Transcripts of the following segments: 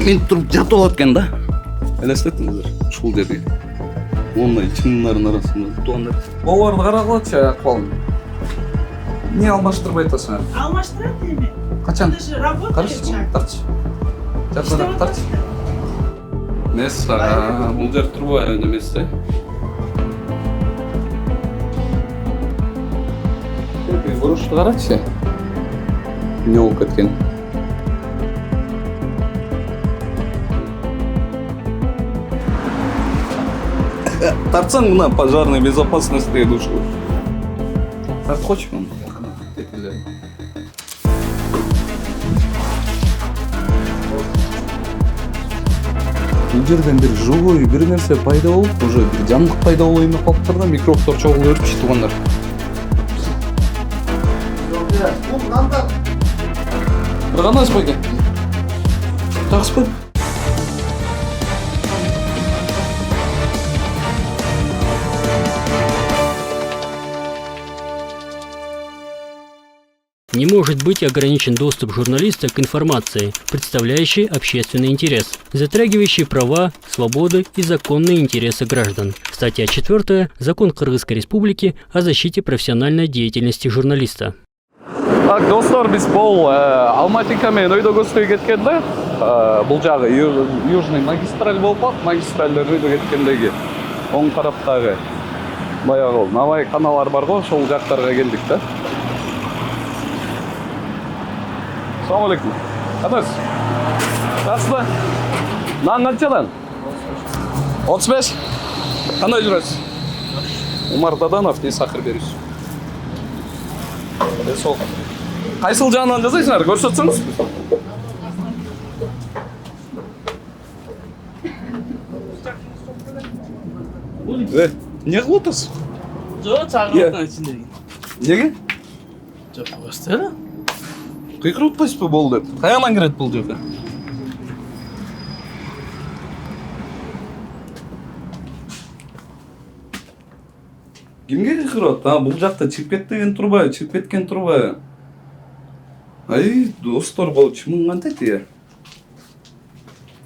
мен туруп жатып алат экен да. Элестетиңиздер ушул жерге. Ондай чыңдардын арасында туугандар. Оларды карагылачы акыбалын. Не алмаштырбай атасың? Алмаштырат эми. Качан? Это же работает чак. Тарчы. Жакыныраак тарчы. Месса, бул жер турбай эмес да. Бурушты карачы. Не болуп кеткен. Тартсаң мына пожарный безопасность дейді ушул. Тарткочу мен. Бул жерден бир живой бир нерсе пайда болуп, уже бир жандык пайда боло эме калыптыр да, микробтор чогулуп өрүпчү туугандар. Бир гана аспай экен. Такспай. Не может быть ограничен доступ журналиста к информации, представляющей общественный интерес, затрагивающей права, свободы и законные интересы граждан. Статья 4. Закон Кыргызской Республики о защите профессиональной деятельности журналиста. Так, достор, биз бул Алматика менен өйдө көздөй кеткен да. Бул жагы южный магистраль болуп калат, магистралдер өйдө кеткендеги оң тараптагы баягы Навай каналар бар го, ошол жактарга келдик да. Assalamu alaikum. Anas. Nasılsın? Lan kaçadan? 35. Qanday жүрөсүз? Umar Dadanov diye sakır veriyorsun. Sol. Кайсыл жагынан жасайсыңар? Көрсөтсөңүз. Не кылып атасыз? Жок, чагырттын ичинде. Неге? Жок, басты. Кыйкырып атпайсызбы болду? Каяган кирет бул жерге? Кимге кыйкырып атат? Бул жакта чип кеткен турбайбы, чип кеткен турбайбы? Ай, достор, бул чымын кантет тие?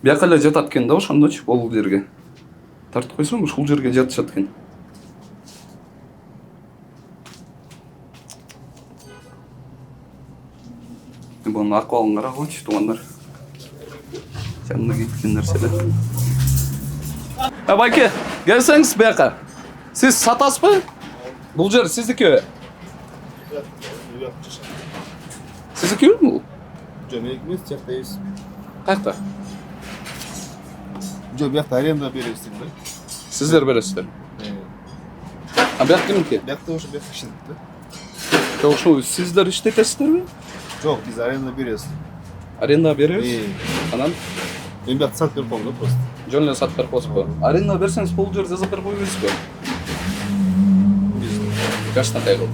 Бияка эле жатат экен да, ошондочу бул жерге. Тартып койсоң, ушул жерге жатышат экен. Bunun akvalın karagılçı tuğanlar. Canına gitkin nerseler. Bayke, gelseniz beyaka. Siz satas mı? Bulcar, sizdeki. Sizdeki mi bu? Cömertmiz, çaktayız. Kaçta? Cömert arenda verirsin de. Sizler veresizler. Beyak kimin ki? Beyakta hoşu beyak kışınlıkta. Şu sizler işletesizler mi? Yok, biz arenda veriyoruz. Arenda veriyoruz. Anam? Ben beyakta sat verip oldu просто. Жөнлө сатып берип коесузбу? Аренда берсеңиз бул жерде жазып берип койбойсузбу? Качтандай кылып?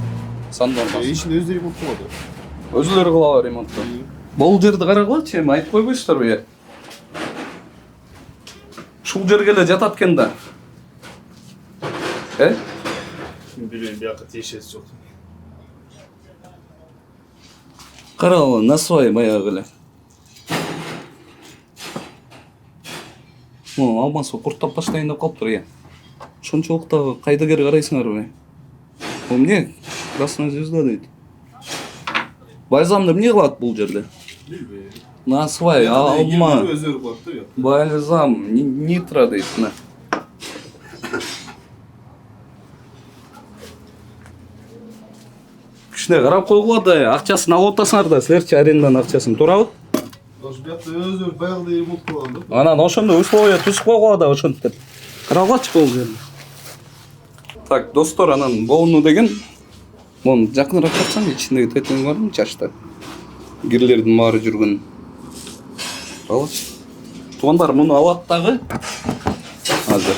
Сандон. İşin özü remont kılmadı. Өзүлөрү кылабы ремонтту? Бул жерди карагылачы, эми айтып койбойсуздарбы? Ушул жерге эле жатат экен да. Bilmiyorum, beyakta teşhis yok. Карабы, насыбай баягы эле. Алмасы курттап таштайын деп калыптыр, э. Ошончолук дагы кайдыгер карайсыңарбы? Бул эмне? Красная звезда дейт. Бальзамды эмне кылат бул жерде? Bilmiyorum. Насыбай, алма. Özleri var da ya. Бальзам, нитро дейт, мына. Кичине карап койгула да, акчасын алып атасыңар да, силерчи аренданын акчасын, туурабы? Hoş beyakta özleri bayağıda remont kılmadı. Анан ошондо условия түзүп койгула да ошентип. Карагылачы бул жерди. Так, достор, анан болуну деген муну жакыныраак тартсаң, ичиндеги тетең барбы, чачта. Кирлердин баары жүргөн. Карагылачы. Туугандар муну алат дагы. Азыр.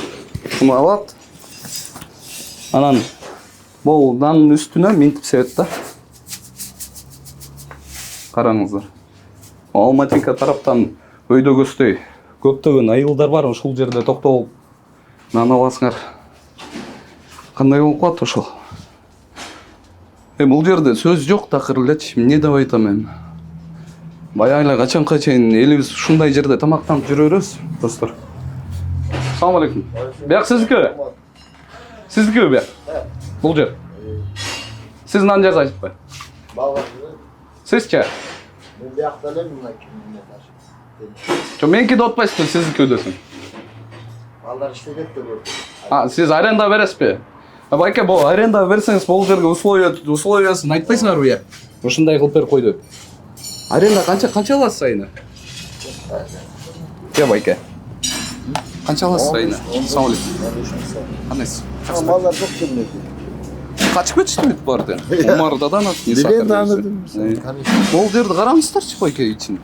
Муну алат. Анан бул нанын үстүнө минтип себет да. Караңыздар. Алматика тараптан өйдө көздөй көптөгөн айылдар бар, ушул жерде токтолуп нан аласыңар. Кандай болуп калат ошол? Бул жерде сөз жок такыр элечи, эмне деп айтам эми? Баягы эле качанка чейин элибиз ушундай жерде тамактанып жүрө беребиз, достор. Assalomu alaykum. Бияк сиздики? Сиздики бияк? Бул жер. Siz nan жасайсызбы? Балаларды Sizçe? мен бияктан элем мына кимге каршы. Ço menki de otpayсызбы, sizdiki ödesin. Балдар иштедет да көрдүм. Ha, siz arenda бересизби? Байке, бул аренда берсеңиз бул жерге условиясын айтпайсыңарбы я? Ушундай кылып берип койду. Аренда канча аласыз айына? Ке байке. Канча аласыз айына? Assalomu alaykum. Кандайсыз? Балдар жок келмеди. Качып кетишти bu arada. Умардадан ат не Билен сакыр. таныдым. Бул жерди караңыздарчы байке ичин.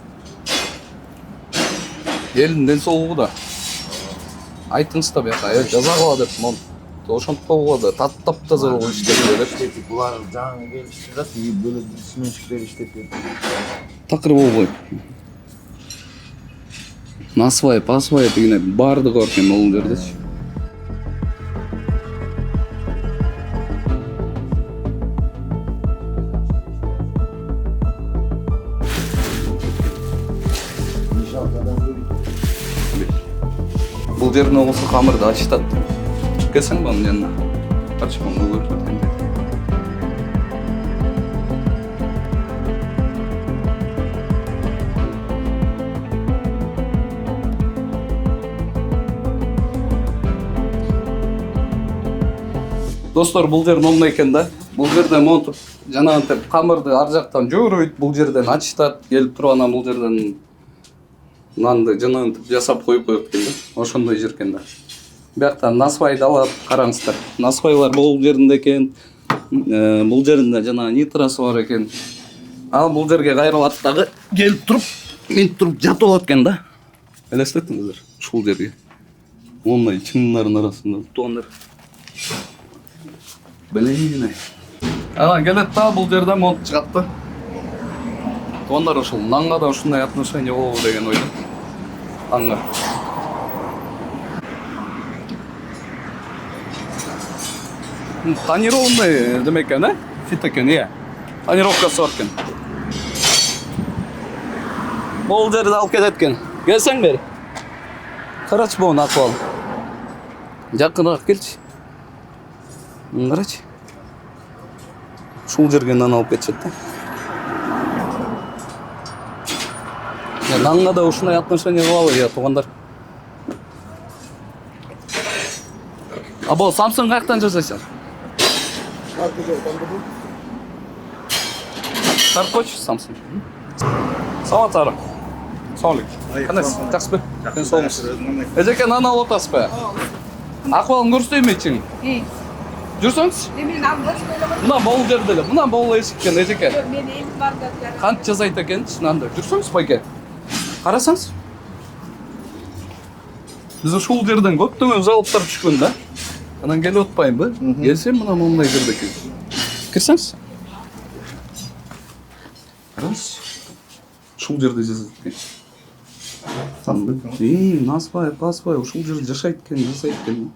Элдин ден соолугу да. Айтыңыз да бияка, жаза кыла деп, мон ошентип койгула да, таптаза кылып иштеп берет. Булар жаңы келишти да, и бөлөк сменщиктер иштеп берди. Такыр болбойт. Насвайып дегене баардыгы бар экен бул жердечи. Бул жердин оңусу камырды ачытат. Келсең бана жанына. Карчы муну көрүп кеткен. Достор, бул жер момундай экен да. Бул жерде монтуп жанагынтип камырды ар жактан жөрөйт, бул жерден ачытат, келип туруп анан бул жерден нанды жанагынтип жасап коюп коет экен да. Ошондой жер экен да. Бияктан насвайды алып караңыздар. Насвайлар бул жеринде экен. Бул жеринде жанагы нитрасы бар экен. Ал бул жерге кайрылат дагы келип туруп, мынтип туруп жатып алат экен да. Элестеттиңиздер ушул жерге. Мондай чыңдардын арасында тугандар. Блин. Ана келет да бул жерде монт чыгат да. Тугандар ошол нанга да ушундай отношение болобу деген ойдо. Нанга. Тонированный демек экен, э? Фит экен, э? Тонировкасы бар экен. Бул жерде алып кетет экен. Келсең бери. Карачы буну акыбал. Жакыныраак келчи. Карачы. Ушул жерге нан алып кетишет да. Нанга да ушундай отношение кылабы, я тугандар. А бул Samsung каяктан жасайсың? Таркоч Samsung. Саламатсыздар. Саламалейкум. Кандайсыз? Жакшысызбы? Сен соңуз. Эжеке нан алып атасызбы? Акыбалын көрсөтөйүнбү эчиң? Жүрсөңүз? Мен алып Мына бул жерде эле, мына бул эшиккен эжеке. мен элим бар да. Кант жасайт экенчи нанды. Жүрсөңүз байке. Карасаңыз. Биз ушул жерден көптөгөн жалоптор түшкөн да. Анан келип атпаймынбы? Келсем мына мондай жерде экен. Кирсеңиз. Караңыз. Ушул жерде жасайт экен. Насбай, ушул жерде жашайт экен, жасайт экен.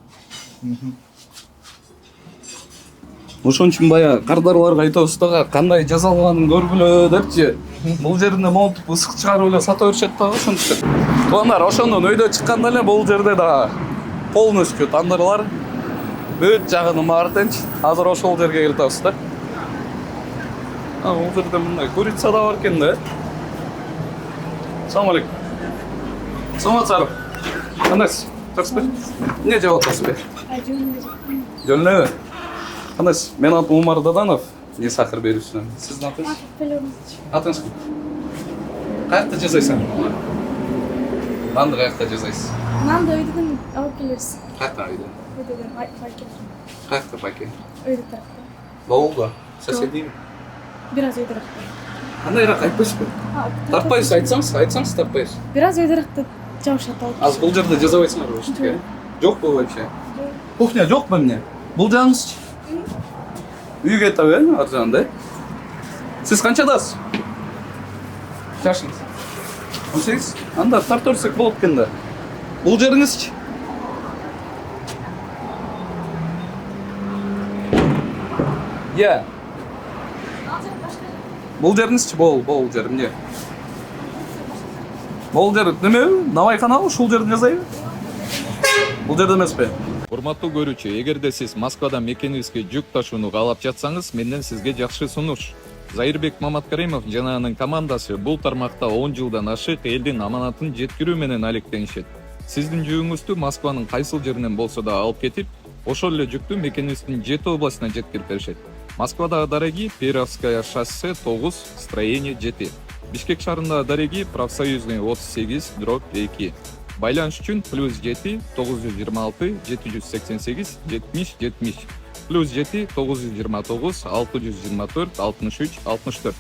Ошон үчүн баягы кардарларга айтабыз дагы кандай жасалганын көргүлө депчи. Бул жеринде монтуп ысык чыгарып эле сата беришет дагы ошентип. Тугандар, ошондон өйдө чыкканда эле бул жерде да полностью тандырлар бүт жагынын баары тынч. Азыр ошол жерге келип атабыз да. Бул жерде мындай курица да бар экен да. Assalomu alaykum. Саламатсыздар. Кандайсыз? Жакшысызбы? Эмне жеп атасызбы? Жөнүнө. Кандайсыз? Мен атым Умар Даданов. Не сахар берүүсүнөн. Сиздин атыңыз? Атыңыз ким? Каякта жасайсың? Нанды каякта жасайсыз? Нанды өйдүдөн алып келебиз. Каякта үйдө? Өйдүдөн пайке. Каякта пайке? Өйдү тарапта. Болду. Соседи. Бир аз өйдүрөк. Кандайраак айтпайсызбы? Тартпайсыз, айтсаңыз тартпайсыз. Бир аз өйдүрөктү жабышат алып. Аз бул жерде жасабайсыңарбы эчтеке? Жокпу вообще? Кухня жокпу эмне? Бул жагыңызчы? Үйгө таба, ар жагында. Сиз канчадасыз? Жашыңыз? 18? Анда тарта берсек болот экен да. Бул жериңизчи? Бул жериңизчи? Бул жер эмне? Бул жер неме? Навайканабы? Ушул жерди жазайбы? Бул жерде эмеспи? Урматтуу көрүүчү, эгерде сиз Москвадан мекенибизге жүк ташууну каалап жатсаңыз, менден сизге жакшы сунуш. Зайырбек Маматкаримов жана анын командасы бул тармакта 10 жылдан ашык элдин аманатын жеткирүү менен алектенишет. Сиздин жүгүңүздү Москванын кайсыл жеринен болсо да алып кетип, ошол эле жүктү мекенибиздин 7 областына жеткирип беришет. Москвадагы дареги Перовская шоссе 9, строение 7. Бишкек шаарындагы дареги Профсоюзный 38/2. Байланыш үчүн +7 926 788 70 70 +7 929 624 63 64.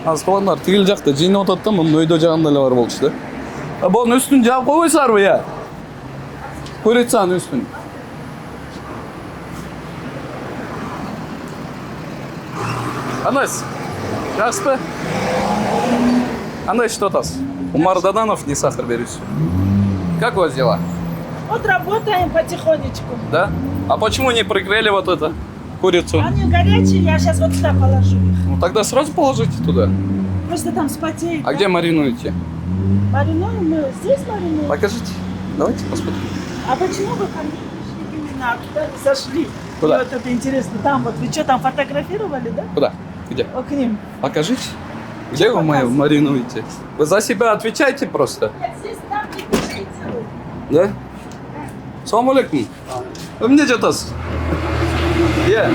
Аз туугандар тигил жакта жыйнап атат да, мунун өйдө жагында эле бар болчу да. Бунун үстүн жаап койбойсуңарбы я? Көрөйтсаң үстүн. Анас, жакшысызбы? Кандай иштеп атасыз? Умар Даданов, не сахар берүүсү. Как у вас дела? Вот работаем потихонечку. Да? А почему не пригрели вот это? Курицу? Они горячие, я сейчас вот сюда положу их. Ну тогда сразу положите туда. Просто там спотеет. А где маринуете? Маринуем мы здесь маринуем. Покажите. Давайте посмотрим. А почему вы ко мне пришли именно? А куда вы зашли? Куда? Мне вот это интересно. Там вот, вы что, там фотографировали, да? Куда? Где? Вот к ним. Покажите. Где вы маринуете? Вы за себя отвечайте просто. Нет, здесь там не пишите. Да? Салам алейкум. Вы мне жатасыз? Иә.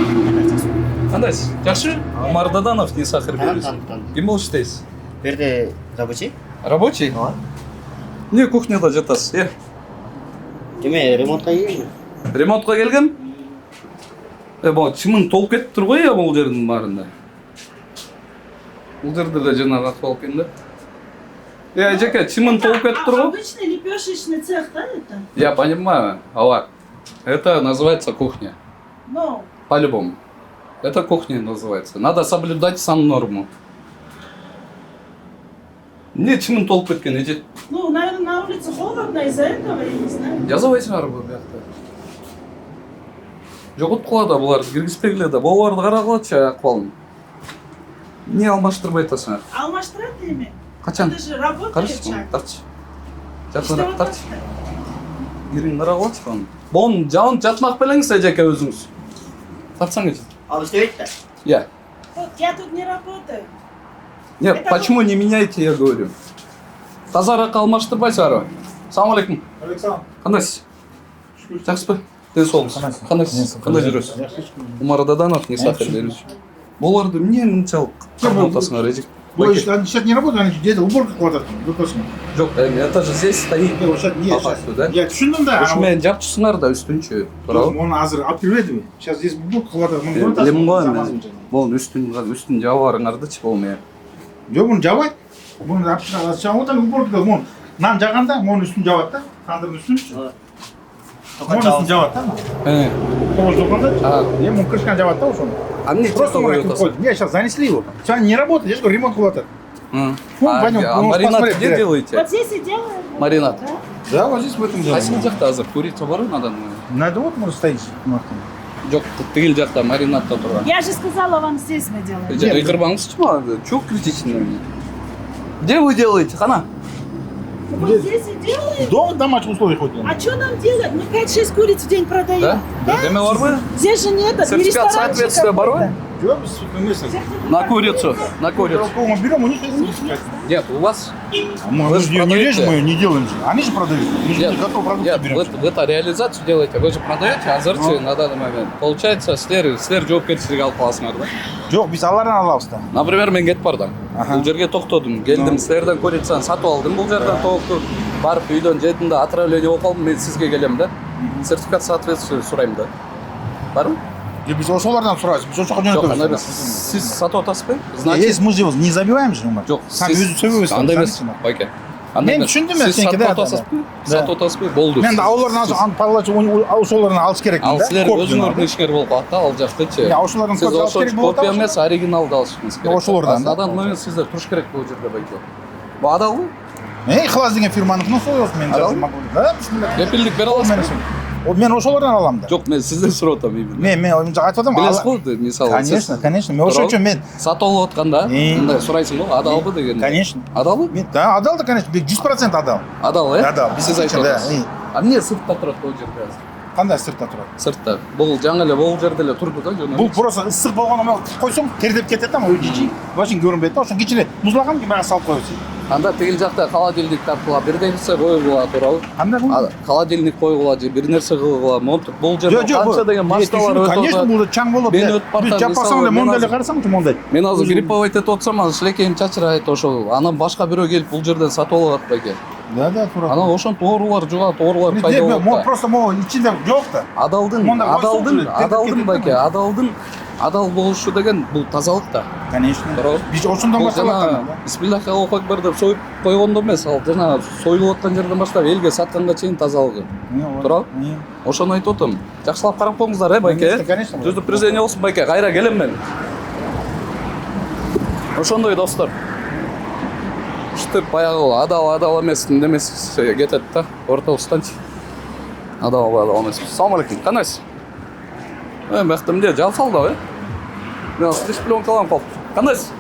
Қандай? Жақсы? Умар Даданов, не сахар бересіз. Кім болып іштейсіз? Берде рабочий? Рабочий? Не кухняда жатасыз? Иә. Деме, ремонтқа келген. Ремонтқа келгем? Бұл чымын толып кетіп тұр ғой, бұл жердің барында. Бұл жерде де жаңағы атып алып келдім да. Жеке, чымын толып кетіп тұр ғой? Обычный лепешечный цех, да, это? Я понимаю, Алла. Это называется кухня. Ну, По-любому. Это кухня называется. Надо соблюдать саннорму. Не, чымын толып кеткен, иди. ну, наверное, на улице холодно из-за этого, я не знаю. Жазабайсыңар бұл жақта. Жоғыт қылады бұларды, кіргізбегіле де. Бұларды қарағылатшы ақпалын. Не алмаштырмай айтасыңар? Алмаштырады ими. Қачан? Это же работает Қаршы, человек. тартшы. Что Жақынырақ вот тартшы. так-то? Ерін қарағылатшы қаны. Бұның жауын жатмақ біліңіз, әжеке өзіңіз. Тартсаң еді. А вы стоите-то? Я. Вот я тут не работаю. Нет, Это почему не меняете, я говорю. Тазарақ алмаштырмайсыңар. Салам алейкум. Александр. Қандайсыз? Жақсы ба? Денсаулығыңыз? Қандайсыз? Қандай жүресіз? Умар Даданов, не сахар беруші. Бұларды не мұншалық қамалтасыңар, Эдик? Ой, они сейчас не работают, они где-то уборка кладут. Жоқ, это же здесь стоит. Попасть, да? Я түсіндім да. Үшімен жап тұрсыңар да үстінші. Оны азыр алып келбеді. Сейчас здесь уборка кладут. Білемін ғой мен. Бұл үстін жауарыңардычы бұл мен. Жоқ, оны жабайды. Bunu yapacağım. O da уборка. Onu nan жаганда, onun üstünü жабат да. Тандырдын üstünü. Onun üstünü жабат да. Тоже жабат. Не, он крышканы жабат да ошону. А мне Просто мы не, сейчас занесли его. Все, не работает, я же говорю, ремонт куда-то. А маринад где делаете? Вот здесь и делаем. Маринад. Да? Да, вот здесь в этом деле. Қайсыл жақта азыр? Курица бар надо? Надо вот, может, стоит. Жоқ, тигил жақта маринадта тұрған. Я же сказала вам, здесь мы делаем. Игорбаңыз ма? Чего критичный? Где вы делаете? Хана? Вот здесь и делаем. Дома в домашних условиях хоть. А что нам делать? Мы 5-6 куриц в день продаем. Да? Деме бар ма? Здесь же нет, не Сертификат ресторанчик соответствия бар ма? какой-то. На курицу. На курицу. Кого мы берем, у них есть сертификат. Нет, у вас? Мы Вы же же не продаете? режем, мы не делаем же. Они же продают. Мы же Нет, не готовы продукты нет, берем. вы это реализацию делаете, вы же продаете азырчы на данный момент. Получается, силер жоопкерчилик алып каласыңар да? Жоқ, біз алардан алабыз да. Например, мен кетип бардым. Бул жерге токтодум, келдим, силерден курицаны сатып алдым. Бул жерден токту барып үйдөн жедим да, отравление болуп калдым, мен сизге келем да. Сертификат соответствия сурайм да. Барбы? Біз ошолардан сурайбыз, біз ошоқа Жок, андай жөнөтөбүз. эмес. Сиз сатып атасызбы? Значит, Если мы же его не забиваем же, Умар. жок, Сам өзү сөбөбүз. андай эмес, байке. Мен түшүндүм мен Сиз сеники, сатып да, атасызбы? да. Сатып атасызбы? Болду. Мен де аулардан паллачы ошолардан алыш керек Ал да. силер өзүңөрдүн ишиңер болуп калат да, ал жактычы. Я ошолардан Сиз алыш керек ошо болот. копия эмес, оригиналды алышыңыз керек. Ошолордон, да. Адан момент сиздер туруш керек бул жерде байке. Бул адалбы? Эй, Хлаз деген фирманыкына союбуз мен Адал? жазып могу. Да, бисмилlah. Кепилдик бере аласызбы? Мен ошолордон алам да. Жок, мен сизден сурап атам именно. Мен айтып атам. Билесиз го, мисалы Конечно. Мен ошол үчүн мен сатып алып атканда мындай сурайсың го, адалбы деген. Конечно. Адалбы? Мен да, адал да, конечно, 100% адал. Адал, э? Адал. Сиз айтып атасыз. А эмне сыртта турат бул жерде азыр? Кандай сыртта турат? Сыртта. Бул жаңы эле бул жерде эле турду да жөн. Бул просто ысык болгондо койсоң тердеп кетет да, жижи. Башың көрүнбөйт да, ошон кичине музлаган кийин салып коесуң. Анда тигил жакта холодильник тартыла, бир нерсе койгула туурабы? Кандай? Холодильник койгула же бир нерсе кылгыла, монтуп бул жерде канча деген машиналар өтөт. Конечно, бул чаң болот. Мен өтүп бартам. Биз жаппасаң эле монда эле карасаңчы мондай. Мен азыр гриповать этип отсам, азыр шилекейим чачырайт ошол. Анан башка бирөө келип бул жерден сатып алып атпай экен. Да, туура. Анан ошентип оорулар жугат, оорулар пайда болот. Мен просто могу ичинде жок да. Адалдын байке, адал болушу деген бул тазалык да. Конечно. Туурабы? Биз ошондон башталат. Бисмиллахи Аллаху акбар деп союп койгондо эмес, ал жана союлуп аткан жерден баштап элге сатканга чейин тазалыгы. Туурабы? Ошону айтып атам. Жакшылап карап коюңуздар, байке. Конечно. Жүздүк презение болсун байке, кайра келем мен. Ошондой достор. Штып баягы адал эмес, немес кетет да, ортобустанчы. Адал эмес. Салам алейкум. Кандайсыз? Бактым эмне жалфал да, Мен слиш пленкаланып калып. Кандайсыз?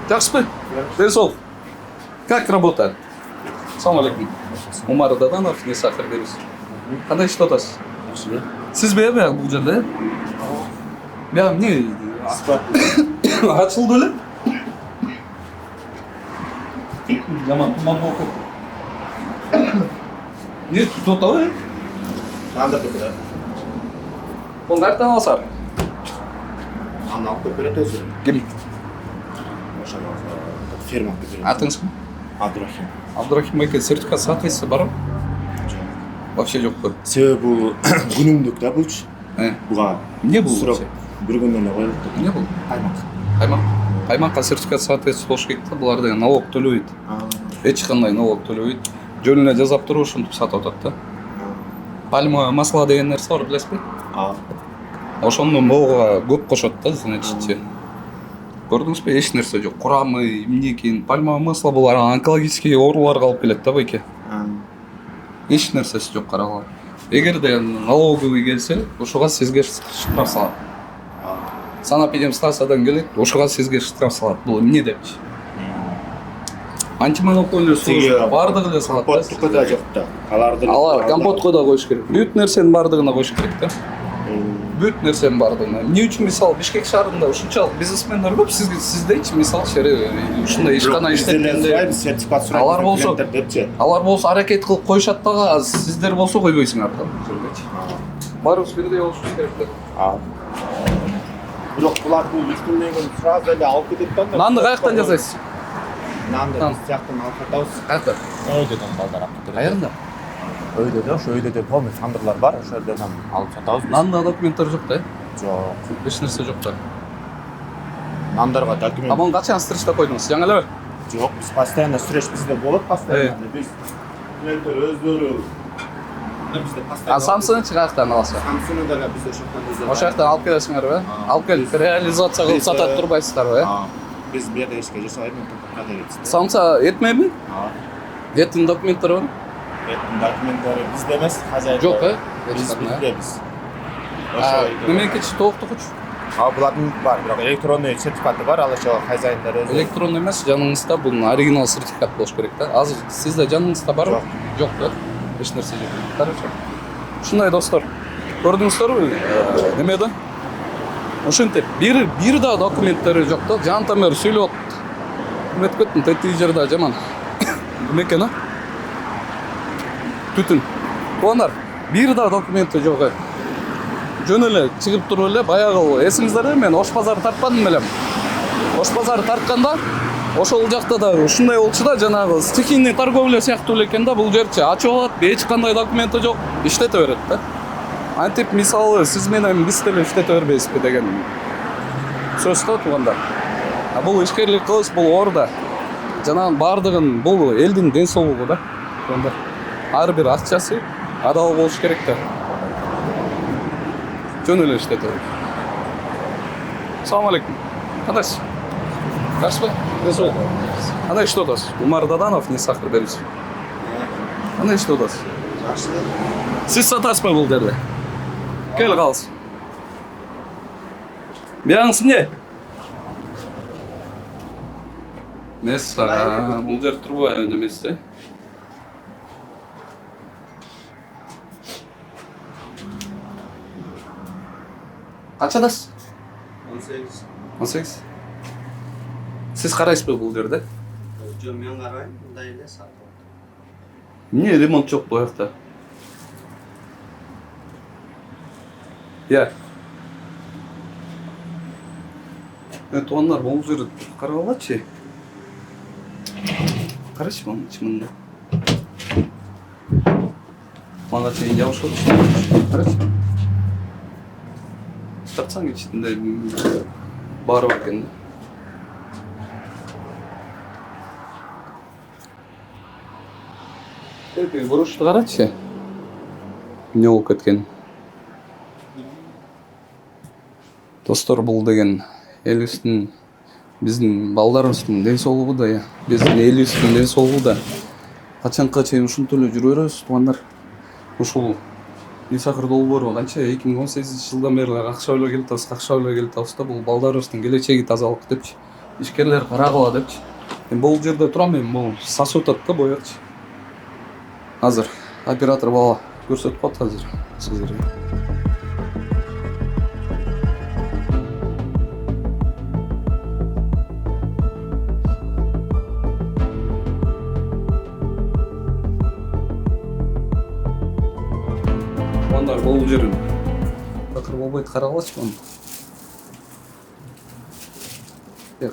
Жакшысызбы? Ден соолук. Как работа? Салам алейкум. Умар Даданов, не сахар бериз. Кандай иштеп атасыз? Жакшы. Сизби баягы бул жерде? Баягы эмне? Ачылды эле? Жаман туман болуп кетти. Не tutуп атабы? Андырды да. Бул кайерден аласар? Аны алып берет өзү. Ким? Ошо ферма берет. Атыңызбы? Абдрахим. Абдрахим байке, сертификат соответствия барбы? Жок. Вообще жокпу. Себеби бул күнүмдүк да булчу. Буга Эмне бул? сурап бир күндөн эле коюлуп кетти. Эмне бул? Каймак. Каймакка сертификат соответствия болуш керек да, булар деген налог төлөбөйт. Эч кандай налог төлөбөйт. Жөн эле жасап туруп ушинтип сатып атат да. Пальмовое масло деген нерсе бар, билесизби? Ошону могуга көп кошот да, значит. Көрдүңүзбү? Эч нерсе жок. Курамы, эмне экен? Пальмовое масло бул онкологический ооруларга алып келет да, байке. Эч нерсеси жок, карагыла. Эгерде налоговый келсе, ошого сизге штраф салат. Санэпидемстасиядан келет, ошого сизге штраф салат. Бул эмне депчи? Антимонопольный служба бардыгы эле салат. Компоттука да жок да. Алар компотко да коюш керек. Бүт нерсенин бардыгына коюш керек да. Бүт нерсенин бардыгына. Эмне үчүн мисалы Бишкек шаарында ушунчалык бизнесмендер көп, сиздейчи мисалы ушундай ишкана иштеткенде сертификат сурайт. Алар болсо аракет кылып коюшат дагы, сиздер болсо койбойсуңар да. Баарыбыз бирдей болушубуз керек да. Бирок булар бул 3 күндөн кийин сразу эле алып кетет да. Нанды каяктан жасайсыз? Нанды биз жактан алып кайтабыз. Каякта? Өйдөдөн балдар алып кетет. Каерда? Өйдөдө, ошо өйдөдө полный сандырлар бар, ошол жерден алып сатабыз. Нанда документтер жок да? Жок. Эч нерсе жок да. Нандарга документ. Амон качан стрижда койдуңуз? Жаңы элеби? Жок, биз постоянно сүрөш бизде болот постоянно. Биз клиенттер өздөрү бизде постоянно. Самсунг каяктан аласыз? Samsung'u da biz ошоктон өздөрү. Ошол жактан алып келесиңерби? Алып келип реализация кылып сатат турбайсыздарбы? Биз бу жерде эч нерсе жасабайбыз, продавец. Самса этмеби? Эттин документтери бар? Эттин документтери бизде эмес, хозяйка. Жок, Бизде биз. Мемлекет толуктугучу. Булардын бар, бирок электронный сертификаты бар, ал ошо хозяиндер өзү. Электронный эмес, жаныңызда бул оригинал сертификат болуш керек да. Азыр сизде жаныңызда барбы? Жок да. Эч нерсе жок. Хорошо. Ушундай достор. Көрдүңүздөрбү? Неме да? Ошентип бир да документтери жок да. Жантан бери сүйлөп атат. Эметип кеттим, тетиги жерде жаман. Ким экен а? Түтүн. Конар, бир да документи жок. Жөн эле чыгып туруп эле баягы эсиңиздерде мен Ош базар тартпадым белем. Ош базар тартканда ошол жакта да ушундай болчу да, жанагы стихийный торговля сыяктуу эле экен да, бул жерчи ачып алат, эч кандай документи жок, иштете берет да. Антип мисалы сиз менен биз деле иштете бербейсизби деген сөз да туугандар. Бул ишкерлик кылыш, бул орда. Жанагы бардыгын бул элдин ден соолугу да. Туугандар. Ар бир акчасы адал болуш керек да. Жөн эле иштете берет. Салам алейкум. Кандайсыз? Жакшыбы? Кандай иштеп атасыз? Умар Даданов, не сахар бериз. Кандай иштеп атасыз? Сіз сатасыз ба бұл жерде? Кел қалыс. Бияңыз не? Месса, бұл жер тұрба өнемес, де? Қаншадасыз? 18. 18. Сіз қарайсыз ба бұл жерде? Жоқ, мен қараймын, мұндай еле сатып отыр. Не ремонт жоқ бұл жақта? Иә. Туғандар, бұл жерді қарап алады. Қарашы мұның ішімінде. Маңа чейін жауыз өтішті. Қарашы. Тартсаң ішінде бары бар екен. Бұрышты қарашы. Не болып кеткен. Достар, бұл деген ел үстін, біздің балдарымыздың денсаулығы да, біздің ел үстін денсаулығы да. Қачанға чейін ушун төлі жүріп өрөбүз, туғандар. Ушул Нисахыр долбоору канча 2018 жылдан бери какшабылы келип табыз да, бул балдарыбыздын келечеги тазалык депчи. Ишкерлер карагыла депчи. Мен бул жерде турам, мен бул сасып атат да боякчы. Азыр оператор бала көрсөтүп коет азыр сиздерге. Туғандар, бұл жерін тақыр болбайды, қарағылашы мұны.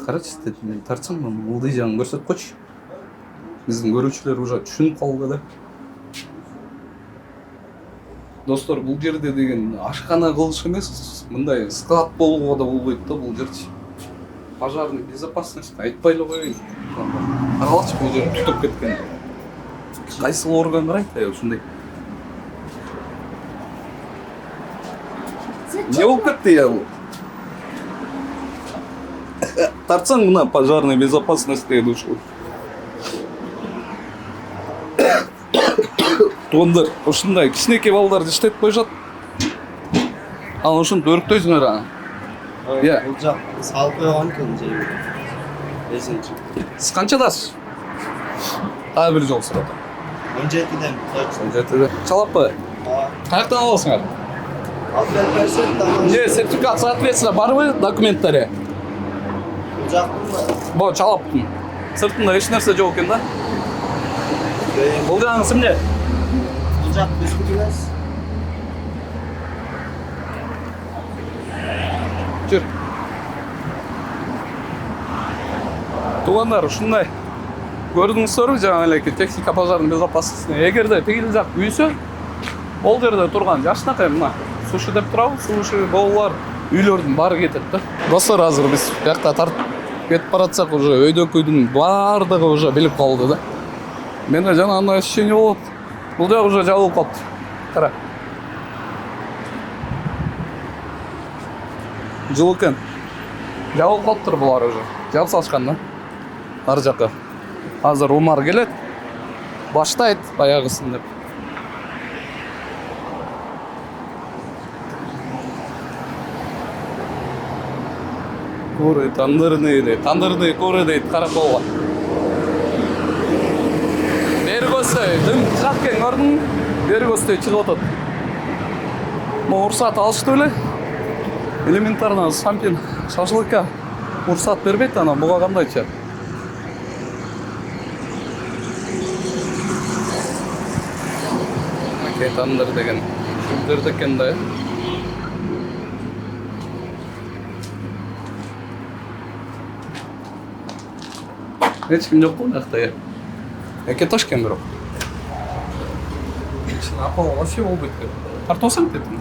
Қарачы, тартсаң мұны, ұлды жағын көрсет қойшы. Біздің көрушілер уже түшініп қалды да. Достар, бұл жерде деген ашқана қылыш емес, мындай склад болуға да болбайды да бұл жерде. Пожарный безопасность айтпайлы қойын. Қарағылашы, бұл жерін тұтып кеткен. Қайсыл орган қарайды, осындай. Не болып кетті я бұл? Тартсаң мына пожарный безопасность дейді ұшыл. Туғандар, ұшындай кішінеке балдарды іштеп қой жат. Ал ұшын өріктөйсің ара. Бұл жақ салып қойған екен жеймін. Бесінші. Сіз қаншадасыз? Бір жол сұрады. 17-ден. 17-де. Чалап па? Қаяқтан аласыңар? Не, сертификат соответственно бар вы документтері? Бұл жақтың ба? Бұл чалаптың. Сыртында еш нәрсе жоқ екен да? Бұл жағыңыз кімде? Бұл жақ біз күтілес. Жүр. Туғандар, ұшындай. Көрдіңіздер жаңа әлеке техника пожарный безопасностьны. Егерде тегіл жақ үйсі, ол жерде тұрған жашынақай мұна. Суши деп тұрау, суши балалар үйлердің бары кетеді. Достар, азыр біз жақта тартып кетіп баратсақ, уже өйдөкүйдің бардығы уже біліп қалды да. Менде жаңа ана ощущение болады. Бұл жақ уже жабылып қалды. Қара. Жылы екен. Жабылып қалып тұр бұлар уже. Жабып салышқан да. Ар жаққа. Азыр Умар келеді. Баштайды баяғысын деп. Куры, тандырный куры дейді, қарақолға. Бері көсті, дым шығат кен көрдің, бері көсті шығып отады. Бұл ұрсат алышты өлі. Элементарно сампин шашлыкка ұрсат бербейді, ана бұға қандай ча. Мәке тандыр деген, күлдерді кен да. Ешкім жоқ қой жақта я. Яке ташкен бірақ. Апалы вообще болбайды. Тартосаң дедім.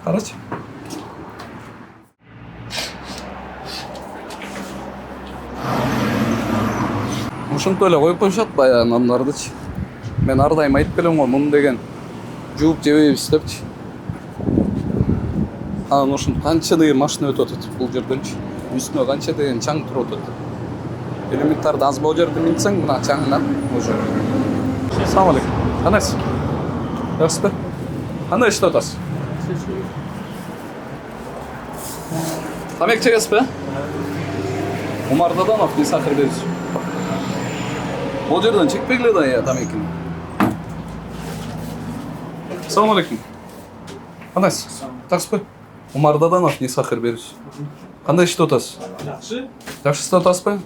Қарашы. Ушын төлі қойып қойшат баян анлардычы. Мен ардайым айтып келем ғой, мұны деген жуып жебейбіз депчі. Анан ушын қанша деген машина өтіп өтіп бұл жерденчі. Үстіне қанша деген чаң тұр өтіп. Элементарды аз бау жерді мінсең, мына чаңынан уже. Салам алейкум. Қанайсыз? Жакшысызбы? Кандай иштеп атасыз? Тамек чегесизби? Умар Даданов, Ниса Кырбеевич. Бул жерден чекпегиле да я тамекини. Assalamu alaikum. Кандайсыз? Жакшысызбы? Умар Даданов, Ниса Кырбеевич. Кандай иштеп атасыз? Жакшы. Жакшы иштеп атасызбы?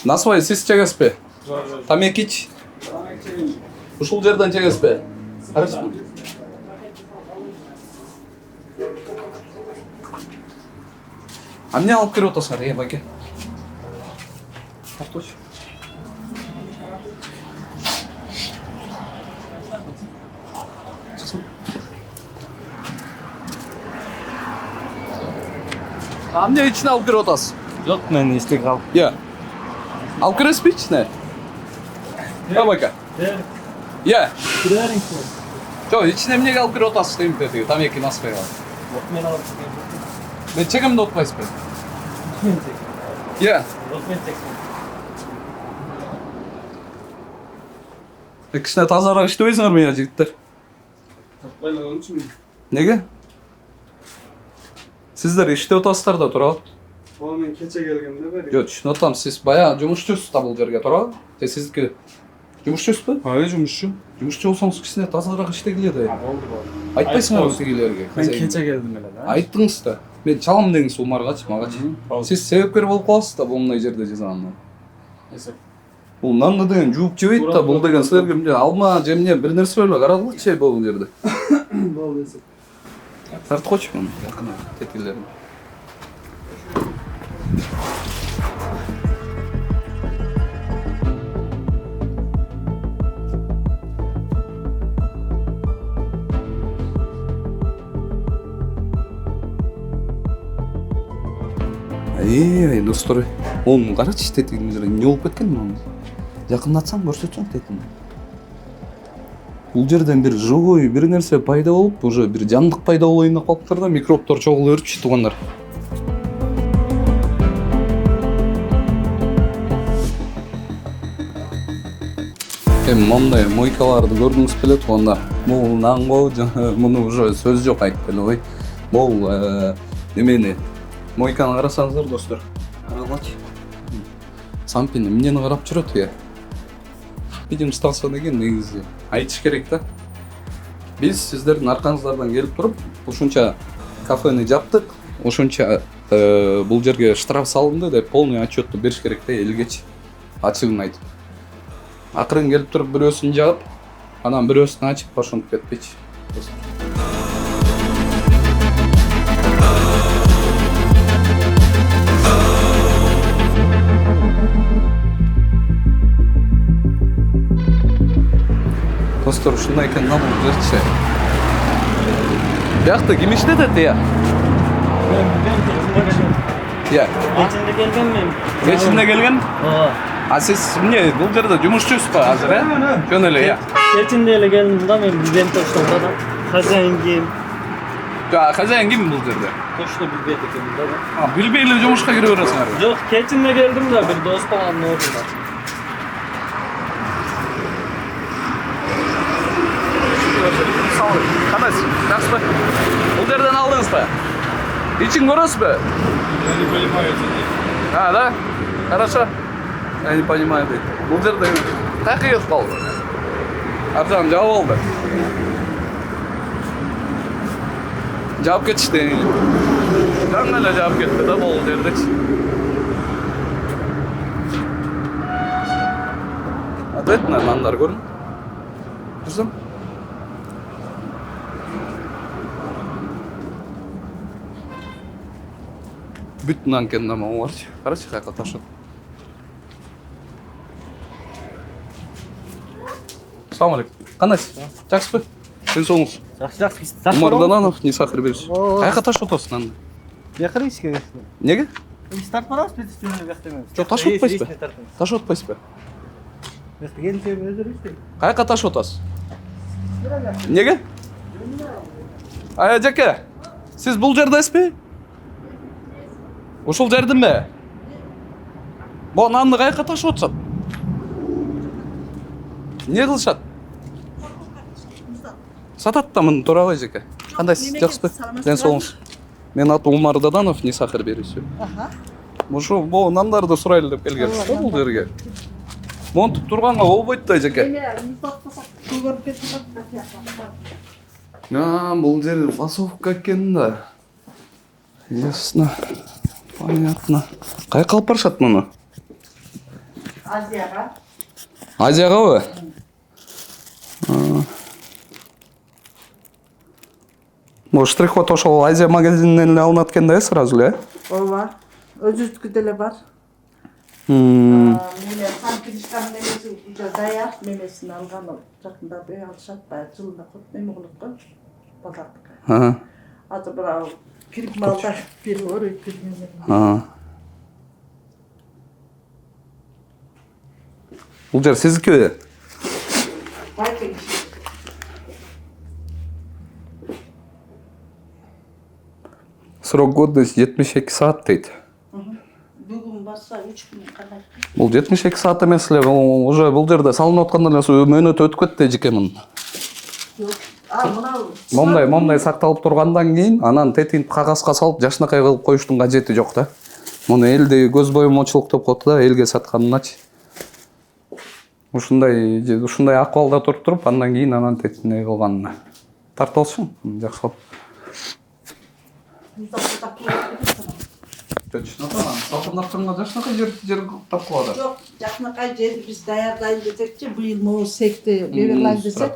Насыбай, сиз чегесизби? Тамекич. Ушул жерден чегесизби? Карачкы. А эмне алып келип атасыңар, байке? Тарточ. А эмне ичине алып келип атасыз? Жок, мен эстек алып. Я. Алып киресизби ичине? Байке. Я. Жок, ичине эмнеге алып кирип атасыз дейм деди, тамеки насыбай алып. Жок, мен алып. Мен чегемди отпайсызбы? Я. Жок, мен чек. Кичине тазараак иштебейсиңерби я жигиттер? Неге? Сиздер иштеп атасыздар да, туурабы? Мен кече келгенде бери. Жок, түшүнүп атам, сиз баягы жумушчусуз да бул жерге, туурабы? Же сиздики жумушчусузбу? Жумушчу. Жумушчу болсоңуз кичине тазараак иштегиле да. Болду. Айтпайсыңарбы тигилерге? Мен кече келдим эле да. Айттыңыз да. Мен чалам деңиз Умаргачы, магачы. Сиз себепкер болуп каласыз да бумундай жерде жазганына. Бул нанды деген жууп жебейт да, бул деген силерге эмне алма же эмне бир нерсе эле карадылычы бул жерде. Болду эсеп. Тартып койчу муну, жакын тетилерин. Ай, достор, ону карачы тетигин жерде эмне болуп кеткен муну? Жакындатсам көрсөтсөң тетигин. Бул жерден бир живой бир нерсе пайда болуп, уже бир жандык пайда болоюн деп калыптыр да, микробтор чогула берчү туугандар. Мондай мойкаларды көрдүңүз беле туугандар. Бул нанго, муну уже сөз жок айтып эле ой. Бул немени мойканы карасаңыздар, достор. Карагылачы. Сампин эмнени карап жүрөт я? Видим сталса деген негизи айтыш керек да. Биз сиздердин аркаңыздардан келип туруп, ушунча кафени жаптык, ушунча бул жерге штраф салынды деп полный отчетту бериш керек да элгечи. Ачыгын айтып. Акырын келип туруп бирөөсүн жаап, анан бирөөсүн ачып ошентип кетпечи. Достор, ушундай экен да бул жерчи. Биякта ким иштетет я? Я. Кечинде келгенмин. Кечинде келген? Ооба. А сиз эмне бул жерде жумушчусузбу азыр, Жөн эле, я. Кечинде эле келдим да, мен билбейм тоштогда да. Хозяин ким? Жа, хозяин ким бул жерде? Точно билбейт экенмин да. Билбей эле жумушка кире бересиңерби? Жок, кечинде келдим да, бир дос баламдын ордуна. Кандайсыз? Жакшысызбы? Бул жерден алдыңызбы? Ичин көрөсүзбү? Я не понимаю это. Да? Хорошо. Я не понимаю дейт. Бул жерде каяка кетип калды? Ар жагын жаап алды. Жаап кетишти. Жаңы эле жаап кетти да бул жердечи. Ответно нандар көрүн. Жүрсөм. Бүтүн анкен намагы барчы. Карачы каяка ташып. Assalamu alaikum. Кандайсыз? Жакшысызбы? Сен соңуз. Жакшы. Умар Даданов, Ниса Кырбеевич. Каяка ташып атасыз нанды? Бияка ишке келдим. Неге? Biz tartmaraz biz üstüne beklemeyiz. Жок, ташып атпайсызбы? Ташып атпайсызбы? Gelin özür işte. Каяка ташып атасыз? Неге? Жаке, сиз бул жердесизби? Ушул жердинби? Бу нанды каяка ташып атышат? Эмне кылышат? сатат да муну туурабы эжеке? Кандайсыз, жакшысызбы? Ден соолуңуз. Менин атым Умар Даданов, Нисахир берүүчү. Ушул бул нандарды сурайлы деп келгенбиз да бул жерге. Монтуп турганга болбойт да эжеке. Бул жер фасовка экен да. Ясно. Понятно. Каяка алып барышат муну? Азияга. Азияга? Бул штрих-код ошол Азия магазининен эле алынат экен да сразу эле? Ооба. Өзүбүздүкү деле бар. Мм. Менен сан киришкан немеси уже даяр, немесин алган жакында бей алышат, баягы жылына неме кылат го, базардыкы. Азыр бирок кирип малда бир өрөйт кирген. Бул жер сиздикиби? Байкең. Срок годности 72 саат дейт. Бүгүн барса 3 күн кандай? Бул 72 саат эмес эле, уже бул жерде салынып атканда эле мөөнөтү өтүп кетти эжеке мунун. Момдай сакталып тургандан кийин анан тетинтип кагазга салып жашынакай кылып коюштун кажети жок да. Муну элди көз боемочулук деп коет да, элге сатканыначы. Ушундай акыбалда туруп андан кийин анан тетине кылганына. Тартып алышың, жакшылап. Точно тамам. Салтанаттарга жакшынакай жер тапкып алат. Жок, жакынакай жерди биз даярдайын десекчи, быйыл могу секти беберлайын десек.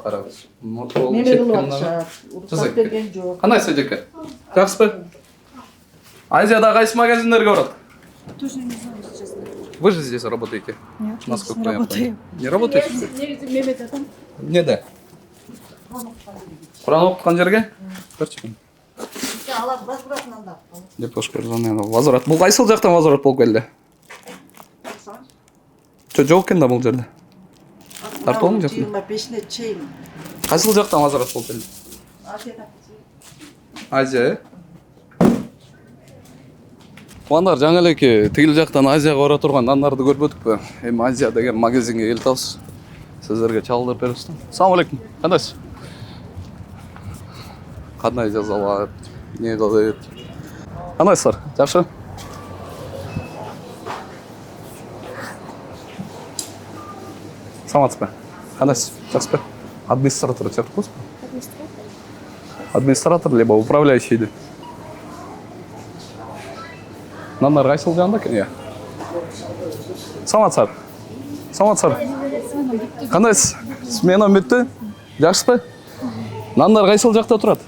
Неме кылып атышат. Уруксат берген жок. Кандайсыз эжеке? Жакшысызбы? Азияда кайсы магазиндерге барат? Тоже не знаю, честно. Вы же здесь работаете? Нет, Насколько не я работаю. понял. Не работаете? Негизи мемеде там. Эмнеде? Куран окуткан жерге? Берчи. Алат базбыратынан да. Деп ошкерден возврат. Бул кайсыл жактан возврат болуп келди? Жок экен да бул жерде. Тартып алың жакын. 25-не чейин. Кайсыл жактан возврат болуп келди? Азия. Куандар жаңы элеки тигил жактан Азияга бара турган нандарды көрбөдүкпү? Эми Азия деген магазинге келип атабыз. Сиздерге чалдырып беребиз. Assalomu alaykum. Кандайсыз? Кандай жазалат? Не кылып? Кандайсыздар? Жакшы? Саламатсызбы? Кандайсыз? Жакшысызбы? Администратор чакырып коесузбу? Администратор либо управляющий деп. Нандар кайсыл жагында экен? Иә. Саламатсыздар. Саламатсыздар. Кандайсыз? Смена бүттү? Жакшысызбы? Нандар кайсыл жакта турат?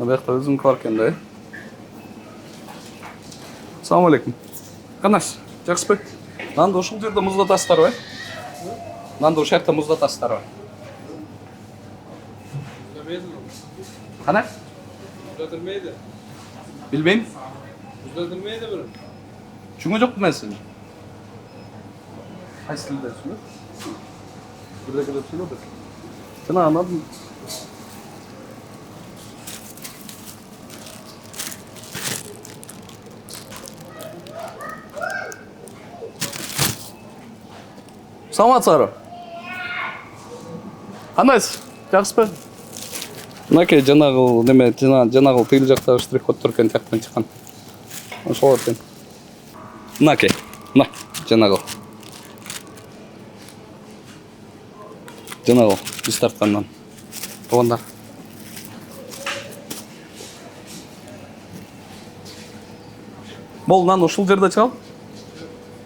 Бияқта өзүңкү бар экен да. Assalomu alaykum. Кандайсыз? Жакшысызбы? Нанды ушул жерде муздатасыздарбы? Нанды ушул жерде муздатасыздарбы? Кандай? Muzlatilmaydi. Bilbeyim. Muzlatilmaydi buni. Tushungan jo'qman men sizni. Qaysi tilda tushundingiz? Birga kelib tushundim. Sana anladım. Саламатсыздар. Кандайсыз? Жакшысызбы? Мынакей жанагы неме, жанагы тыйыл жактагы штрих-код турган жактан чыккан. Ошол экен. Мынакей. Мына жанагы. Жанагы биз тарткандан. Туугандар. Бул нан ушул жерде чыгабы?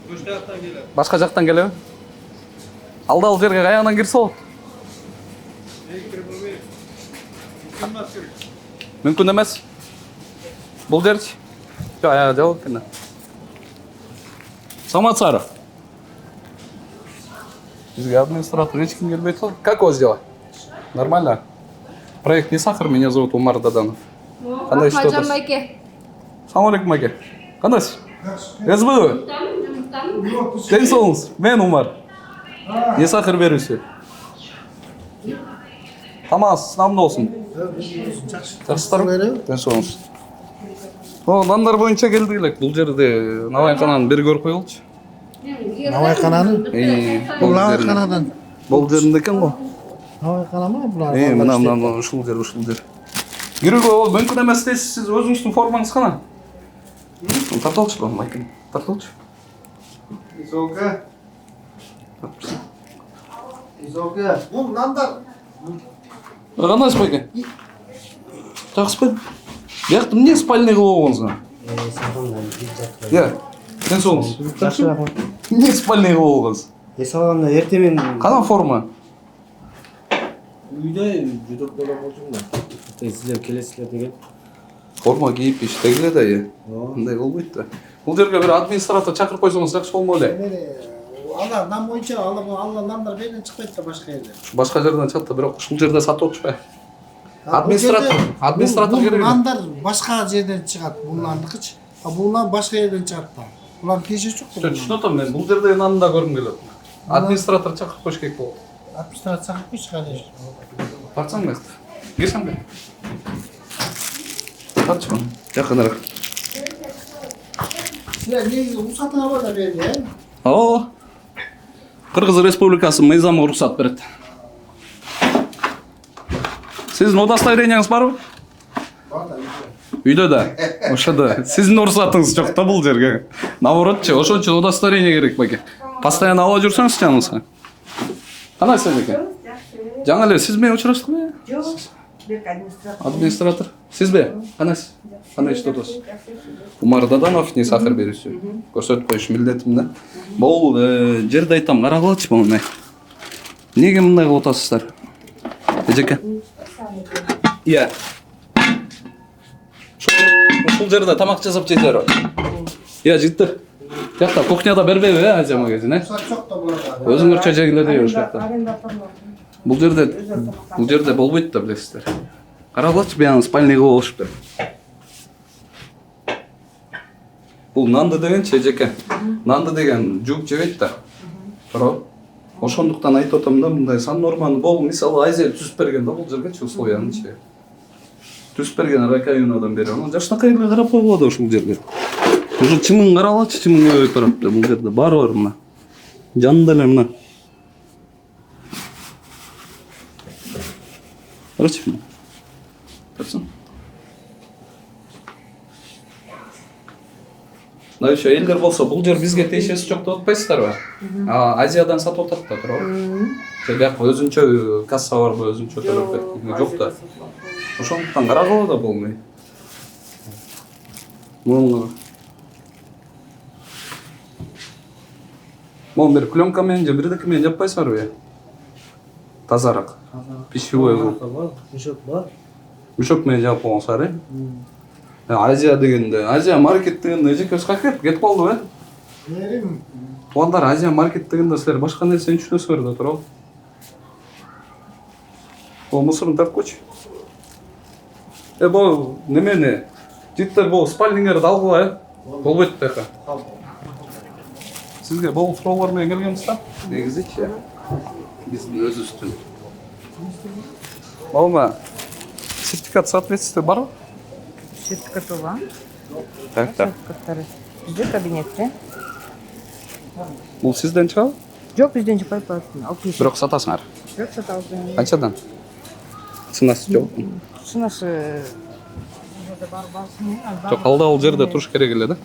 Boshqa yoqdan keladi. Башка жактан келеби? Алдал жерге каягынан кирсе болот? Kirib bo'lmaydi. Qimmat kerak. Мүмкүн эмес. Бул жерчи? Жок, аягы жабык экен. Саламатсыздар. Бизге администратор эч ким келбей атат. Как у вас дела? Нормально? Проект не сахар, меня зовут Умар Даданов. Кандай иштеп атасыз? Assalomu alaykum aka. Кандайсыз? Язбы? Ден соңыз, мен Умар. Не сахар беруші? Тамас, сынамды болсын. Жақсылар? Ден соңыз. Нандар бойынша келді келек. Бұл жерде Навайқананы бері көріп қойылшы. Навайқананы? Бұл Навайқанадан. Бұл жерінде екен ғой. Навайқана ма? Мына ұшыл жер. Керегі ол мүмкін емес дейсіз, сіз өзіңіздің формаңыз қана. Тарталшы ба, Майкен? Тарталшы. Изоға. Бұл нандар. Қанайсыз Майкен? Жақсы ба? Яқты не спальный қылып оғыңызға? Ден соңыз. Не спальный қылып оғыңыз? Салғанда ертемен Қана форма? үйде жүдік бола болжым да. Сіздер келесілер деген. Форма киіп іште келеді әйе. Ондай болмайды. Бұл жерге бір администратор шақырып қойсаңыз жақсы болмайды. Алар нам бойынша алла нандар берден шықпайды да башқа жерде. Башқа жерден шығады, бірақ бұл жерде сатып отпай. Администратор керек. Бұл нандар башқа жерден шығады, бұл нандықыч. Бұл нан башқа жерден шығады да. Бұлар кеше жоқ. Түсініп отырмын мен, бұл жерде нанды да көргім келеді. Администратор шақырып қойшы керек болды. Администратор шақырып қойшы қане. Тартсаң ба? Кирсаң ба? Тартшы ба? Жақынырақ. Сіздер негізі рұқсатыңа бар да берді, е? Қырғыз Республикасы мыйзамы рұқсат береді. Сіздің удостоверениеңіз бар ба? Бар да. Үйде да, ошада. Сіздің рұқсатыңыз жоқ та бұл жерге. Наоборот, ошон үчүн удостоверение керек бәке. Постоянно ала жүрсеңіз жаныңызға. Қандай сіз бәке? Жаңа эле сіз мен учурашдык бе? Жоқ, бек администратор. Администратор. Сіз бе? Қандай ішті отырсыз? Умар Даданов не сахар беруші. Көрсетіп қойшы милдетім да. Бұл жерді айтам, қарағылатшы бұны. Неге мұндай қылып отырсыздар? Эжеке? Иә. Бұл жерде тамақ жасап жейдер. Иә, жеттір. Жақта кухняда бербейбі, Азияма кезін, өзіңірше жегіледі еш жақта. Бұл жерде болбойды да білесіздер. Қарағылатшы бияны спальныйға болышып бер. Бұл нанды деген чежеке. Нанды деген жүк жебейді да. Тұра. Ошондуктан айтып отам да, мындай сан норманы бол, мисалы Азия түсіп берген да бұл жерге условияны че. Түсіп берген районадан бері. Жашынақай елге қарап қойылады ошол жерге. Уже чымың қаралатшы, чымың өй тарапты. Бұл жерде бар мына. Жанында эле мына. Қарачы мына. Тарсын. Мына еще елдер болса, бұл жер бізге тиешеси жоқ деп отпайсыздар ба? Азиядан сатып отат да, тура. Бияк өзүнчө касса барбы, өзүнчө төлөп кеткен жок да. Ошондуктан карагыла да болмой. Могу бир пленка менен же бирдеке менен жаппайсыздарбы? Тазараак. Пищевой кылып. Мешок бар. Мешок менен жаап койгонсуңар, э? Азия дегенде, Азия маркет дегенде эжекебиз кайтып кетип калдыбы, э? Туугандар, Азия маркет дегенде силер башка нерсени түшүнөсүңөр да туурабы? Бул мусорун тартып койчу. Бул немени? Життер бул спальниңерди алгыла, э? Болбойт дека. Сизге бул суроолор менен келгенбиз да? Негизичи, биздин өзүбүздүн. Болма. Сертификат соответствия барбы? Сертификаты бар. Так. Сертификаттары бізде кабинетте. Бул сизден чыгабы? Жоқ, бізден шықпайды. Бирок сатасыңар. Жоқ, сатабыз. Канчадан? Ценасы жок. Ценасы Жок, алда ал жерде туруш керек эле да.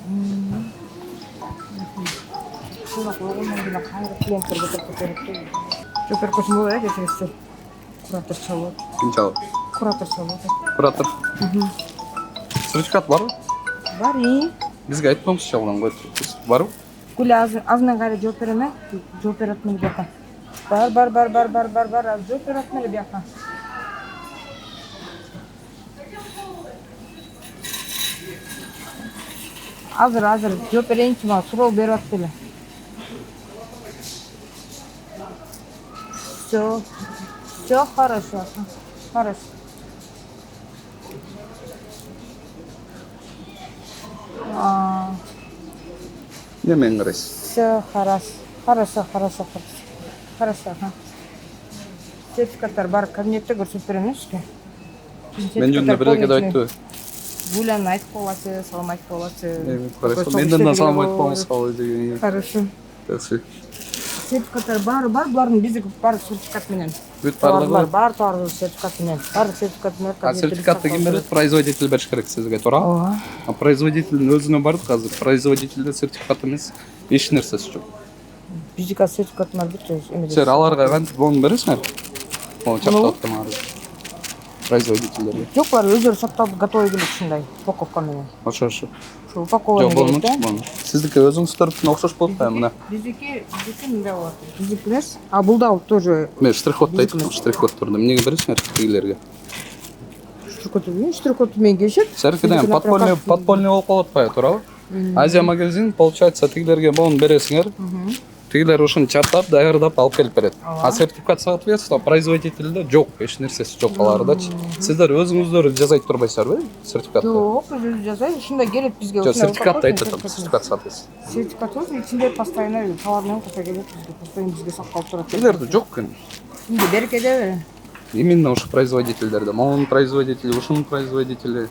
Жопер көсім болады, әкесіңізді. Куратор салады. Канчалык? Куратор салады. Куратор. Сертификат барбы? Бар, и. Бизге айтпамсыз жалган койду. Барбы? Куле азынан қайда жооп береме? Жооп берет меле бияка. Бар, жооп берет меле бияка. Азыр, жооп берейинчи ма, суроо берип атты эле. Всё хорошо. Немен карайсыз? Все, хорошо. Хорошо, ага. Сертификаттар бар, кабинетте көрсөтүп берем эшке. Мен жөнүндө бирдеке айтты. Гуляны айтып боласыз, салам айтып боласыз. Хорошо. Менден да салам айтып коңуз кабыл деген. Хорошо. Такси. Сертификаттар бар, булардын биздики бар сертификат менен. Бүт барлыгы. Бар товар сертификат менен. Барлык сертификат менен. А сертификатты ким берет? Производитель бериш керек сизге, туура? Ооба. А производителдин өзүнө бардык азыр. Производителде сертификат эмес, эч нерсеси жок. Биздики сертификат бар бүт. Сер аларга кантип бону бересиңер? О, чаптап тамагы. Производителдерге. Жок, булар өздөрү сактап готовый келет ушундай упаковка менен. Ошо. Ушул упаковка Жок, болмочу. Сиздики өзүңүздөрдүн окшош болуп калат мына. Биздики мындай болот. Биздики эмес. А бул да тоже Мен штрих-кодду айттым, штрих-коддорду эмнеге бересиңер тигилерге? штрих-код менен келишет. Серкиден подпольный болуп калып атпайбы, туурабы? Азия магазин, получается, тигилерге бону бересиңер. Тигилер ушуну чаттап, даярдап алып келип берет. А сертификат соответственно производителде жок, эч нерсеси жок алардачы. Сиздер өзүңүздөр жасай турбайсыздарбы сертификатты? Жок, өзү жасайбыз. Ушундай келет бизге. Жок, сертификатты айтып атам, сертификат соответственно. Сертификат болсо ичинде постоянно товар менен ката келет бизге. Постоянно бизге сакталып турат. Тигилерде жок экен. Кимде берекедеби? Именно ушу производительдерде. Монун производители, ушунун производители.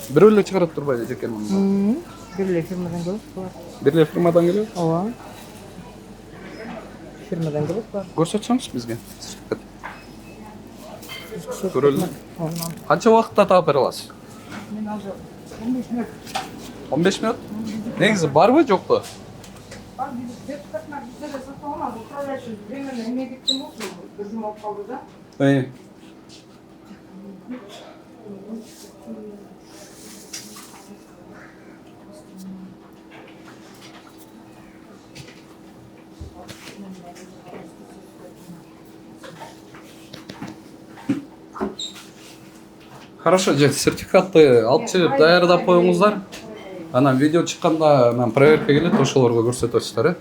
Бирөө эле чыгарат турбайбы жеке мында? Бир эле фирмадан келет булар. Бир эле фирмадан келет? Ооба. Фирмадан келет булар. Көрсөтсөңүз бизге сертификат. Көрөлү. Канча убакытта таап бере аласыз? Мен азыр 15 мүнөт. 15 мүнөт? Негизи барбы, жокпу? Бар, биз сертификаттар бизде да сакталган. Управляющий временно эме кеткен болчу, өзүм алып калды да. Хорошо, сертификатты алып чыгып даярдап коюңуздар. Анан видео чыкканда анан проверка келет, ошолорго көрсөтөсүздөр, э?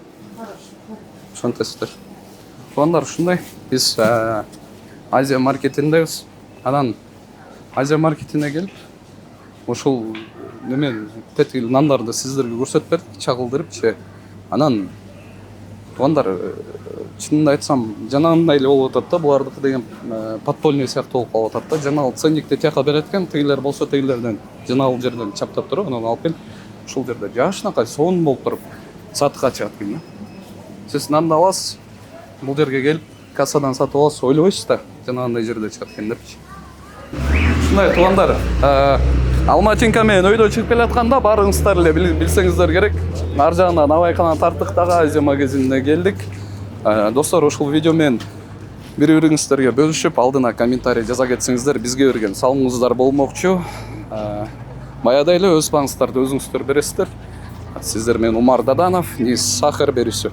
Ошентесиздер. Туугандар, ушундай. Биз Азия маркетиндебиз. Анан Азия маркетине келип, ушул неме тетигил нандарды сиздерге көрсөтүп бердик, чагылдырыпчы. Анан туугандар, чынында айтсам, жанагындай эле болуп атат да, булардыкы деген подпольный сыяктуу болуп калып атат да. Жанагы ценникти тияка берет экен, тигилер болсо тигилерден жанагы жерден чаптап туруп, анан алып келип, ушул жерде жашынакай сонун болуп туруп сатыкка чыгат экен да. Сиз нанды аласыз, бул жерге келип, кассадан сатып аласыз, ойлобойсуз да, жанагындай жерде чыгат экен депчи. Ушундай туугандар, Алматинка менен өйдө чыгып келатканда барыңыздар эле билсеңиздер керек. Ар жагынан Абайкана тарттыктагы Азия магазинине келдик. Достор, ушул видео менен бири-бириңиздерге бөлүшүп, алдына комментарий жаза кетсеңиздер, бизге берген салымыңыздар болмокчу. Баягыдай эле өз багыңыздарды өзүңүздөр бересиздер. Сиздер менен Умар Даданов, Низ Сахар берүүсү.